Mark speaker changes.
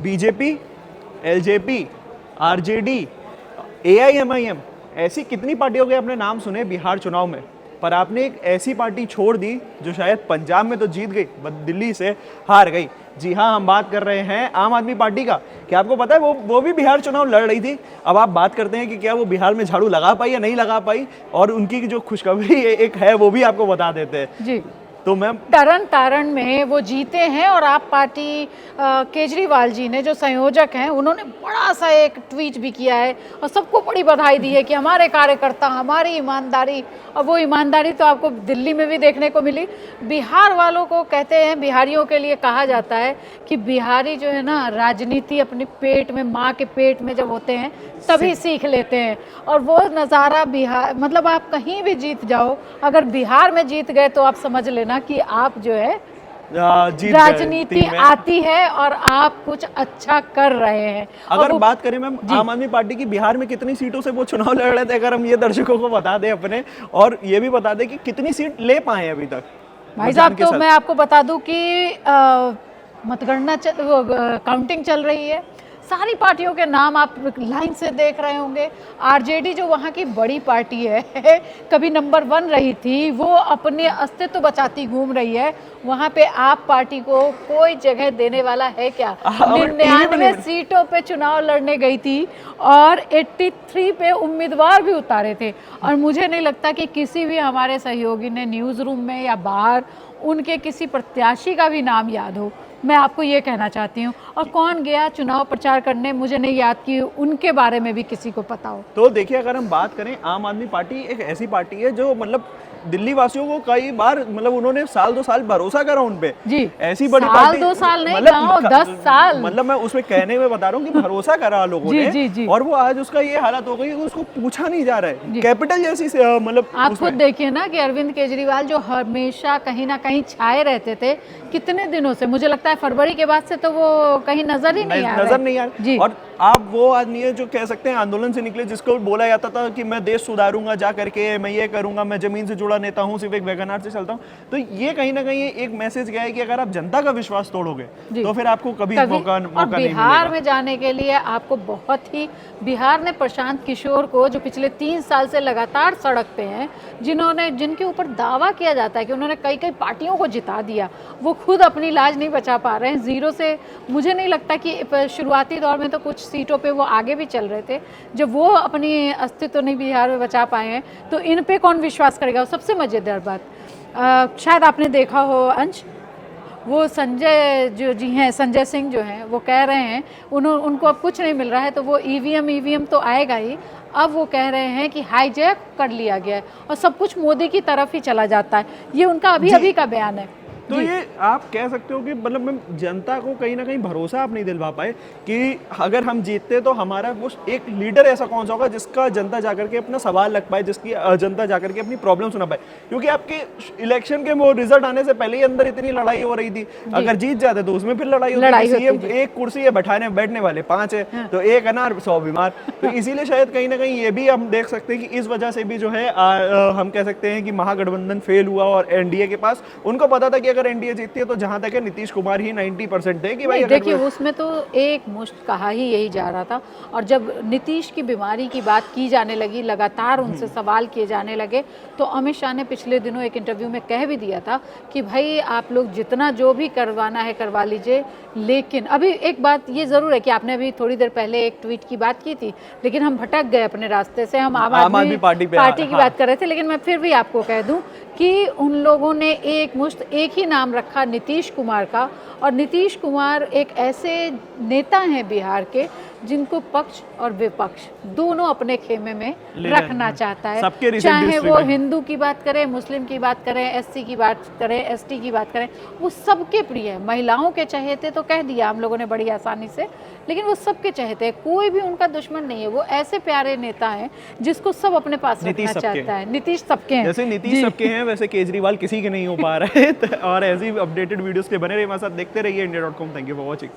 Speaker 1: BJP, LJP, RJD, AIMIM, ऐसी कितनी पार्टियों के आपने नाम सुने बिहार चुनाव में, पर आपने एक ऐसी पार्टी छोड़ दी जो शायद पंजाब में तो जीत गई बट दिल्ली से हार गई। जी हाँ, हम बात कर रहे हैं आम आदमी पार्टी का। क्या आपको पता है वो भी बिहार चुनाव लड़ रही थी। अब आप बात करते हैं कि क्या वो बिहार में झाड़ू लगा पाई या नहीं लगा पाई, और उनकी जो खुशखबरी एक है वो भी आपको बता देते हैं
Speaker 2: जी।
Speaker 1: तो मैम,
Speaker 2: तरन तारण में वो जीते हैं और आप पार्टी केजरीवाल जी ने जो संयोजक हैं उन्होंने बड़ा सा एक ट्वीट भी किया है और सबको बड़ी बधाई दी है कि हमारे कार्यकर्ता, हमारी ईमानदारी। और वो ईमानदारी तो आपको दिल्ली में भी देखने को मिली। बिहार वालों को कहते हैं, बिहारियों के लिए कहा जाता है कि बिहारी जो है ना, राजनीति अपने पेट में, माँ के पेट में जब होते हैं तभी सीख लेते हैं। और वो नज़ारा बिहार, मतलब आप कहीं भी जीत जाओ, अगर बिहार में जीत गए तो आप समझ लेना कि आप जो है राजनीति आती है और आप कुछ अच्छा कर रहे हैं।
Speaker 1: अगर बात करें मैम आम आदमी पार्टी की, बिहार में कितनी सीटों से वो चुनाव लड़ रहे थे, अगर हम ये दर्शकों को बता दें अपने, और ये भी बता दें कि कितनी सीट ले पाए अभी तक।
Speaker 2: भाई साहब, तो मैं आपको बता दूं कि मतगणना काउंटिंग चल रही है, सारी पार्टियों के नाम आप लाइन से देख रहे होंगे। आरजेडी जो वहाँ की बड़ी पार्टी है, कभी नंबर 1 रही थी, वो अपने अस्तित्व बचाती घूम रही है। वहाँ पे आप पार्टी को कोई जगह देने वाला है क्या? 99 सीटों पे चुनाव लड़ने गई थी और 83 पे उम्मीदवार भी उतारे थे। और मुझे नहीं लगता कि किसी भी हमारे सहयोगी ने न्यूज़ रूम में या बाहर उनके किसी प्रत्याशी का भी नाम याद हो। मैं आपको ये कहना चाहती हूँ। और कौन गया चुनाव प्रचार करने, मुझे नहीं याद कि उनके बारे में भी किसी को पता हो।
Speaker 1: तो देखिए, अगर हम बात करें, आम आदमी पार्टी एक ऐसी पार्टी है जो मतलब दिल्ली वासियों को कई बार, मतलब उन्होंने साल 2 साल भरोसा करा उन पे।
Speaker 2: जी,
Speaker 1: ऐसी बड़ी पार्टी,
Speaker 2: 2 साल नहीं, मतलब 10 साल,
Speaker 1: मतलब मैं उसमें कहने में बता रहा हूँ कि भरोसा करा लोगों ने।
Speaker 2: जी, जी।
Speaker 1: और वो आज उसका ये हालत हो गई कि उसको पूछा नहीं जा रहा है। कैपिटल जैसी मतलब
Speaker 2: आप खुद देखिए ना कि अरविंद केजरीवाल जो हमेशा कहीं ना कहीं छाए रहते थे, कितने दिनों से, मुझे लगता है फरवरी के बाद से तो वो कहीं नजर ही नहीं आ रहे।
Speaker 1: और आप वो आदमी है जो कह सकते हैं आंदोलन से निकले, जिसको बोला जाता था कि मैं देश सुधारूंगा जा करके, मैं ये करूंगा, मैं जमीन से जुड़ा नेता हूं, सिर्फ एक वैगनार से चलता हूं। तो ये कहीं ना कहीं एक मैसेज गया है कि अगर आप जनता का विश्वास तोड़ोगे तो फिर आपको कभी मौका नहीं मिलेगा।
Speaker 2: बिहार में जाने के लिए आपको बहुत ही, बिहार ने प्रशांत किशोर को, जो पिछले 3 साल से लगातार सड़क पे हैं, जिनके ऊपर दावा किया जाता है कि उन्होंने कई पार्टियों को जिता दिया, वो खुद अपनी लाज नहीं बचा पा रहे हैं। 0 से, मुझे नहीं लगता कि शुरुआती दौर में तो कुछ सीटों पे वो आगे भी चल रहे थे, जब वो अपनी अस्तित्व नहीं बिहार में बचा पाए हैं तो इन पे कौन विश्वास करेगा। सबसे मज़ेदार बात, शायद आपने देखा हो अंश, वो संजय जो जी हैं, संजय सिंह जो हैं, वो कह रहे हैं उनको अब कुछ नहीं मिल रहा है, तो वो ईवीएम तो आएगा ही। अब वो कह रहे हैं कि हाईजैक कर लिया गया है और सब कुछ मोदी की तरफ ही चला जाता है। ये उनका अभी का बयान है।
Speaker 1: तो ये आप कह सकते हो कि मतलब मैं जनता को कहीं ना कहीं भरोसा आप नहीं दिलवा पाए कि अगर हम जीतते तो हमारा वो एक लीडर ऐसा कौन सा होगा जिसका जनता जाकर के अपना सवाल रख पाए, जिसकी जनता जाकर के अपनी प्रॉब्लम सुना पाए। क्योंकि आपके इलेक्शन के वो रिजल्ट आने से पहले ही अंदर इतनी लड़ाई हो रही थी, अगर जीत जाते तो उसमें फिर लड़ाई होती है। एक कुर्सी है, बैठने वाले 5 है, तो एक अनार 100 बीमार। तो इसीलिए शायद कहीं ना कहीं ये भी हम देख सकते हैं कि इस वजह से भी जो है हम कह सकते हैं कि महागठबंधन फेल हुआ। और एनडीए के पास, उनको पता था कि अगर एनडीए जीतती है तो जहां तक है नीतीश कुमार ही 90% थे कि भाई।
Speaker 2: देखिए, उसमें तो एक मुश्त कहा ही यही जा रहा था। और जब नीतीश की बीमारी की बात की जाने लगी, लगातार उनसे सवाल किए जाने लगे, तो अमित शाह ने पिछले दिनों एक इंटरव्यू में कह भी दिया था कि भाई आप लोग जितना जो भी करवाना है करवा लीजिए। लेकिन अभी एक बात ये ज़रूर है कि आपने अभी थोड़ी देर पहले एक ट्वीट की बात की थी, लेकिन हम भटक गए अपने रास्ते से, हम आम आदमी पार्टी की बात कर रहे थे। लेकिन मैं फिर भी आपको कह दूं कि उन लोगों ने एक ही नाम रखा, नीतीश कुमार का। और नीतीश कुमार एक ऐसे नेता हैं बिहार के जिनको पक्ष और विपक्ष दोनों अपने खेमे में रखना चाहता है। चाहे वो हिंदू की बात करें, मुस्लिम की बात करें, एससी की बात करें, एसटी की बात करें, वो सबके प्रिय है। महिलाओं के चहेते तो कह दिया हम लोगों ने बड़ी आसानी से, लेकिन वो सबके चहेते हैं, कोई भी उनका दुश्मन नहीं है। वो ऐसे प्यारे नेता हैं जिसको सब अपने पास रखना चाहता है। नीतीश सबके हैं,
Speaker 1: जैसे नीतीश सबके हैं वैसे केजरीवाल किसी के नहीं हो पा रहे। और ऐसी अपडेटेड वीडियोस के बने रहिए हमारे साथ, देखते रहिए India.com। Thank you for watching.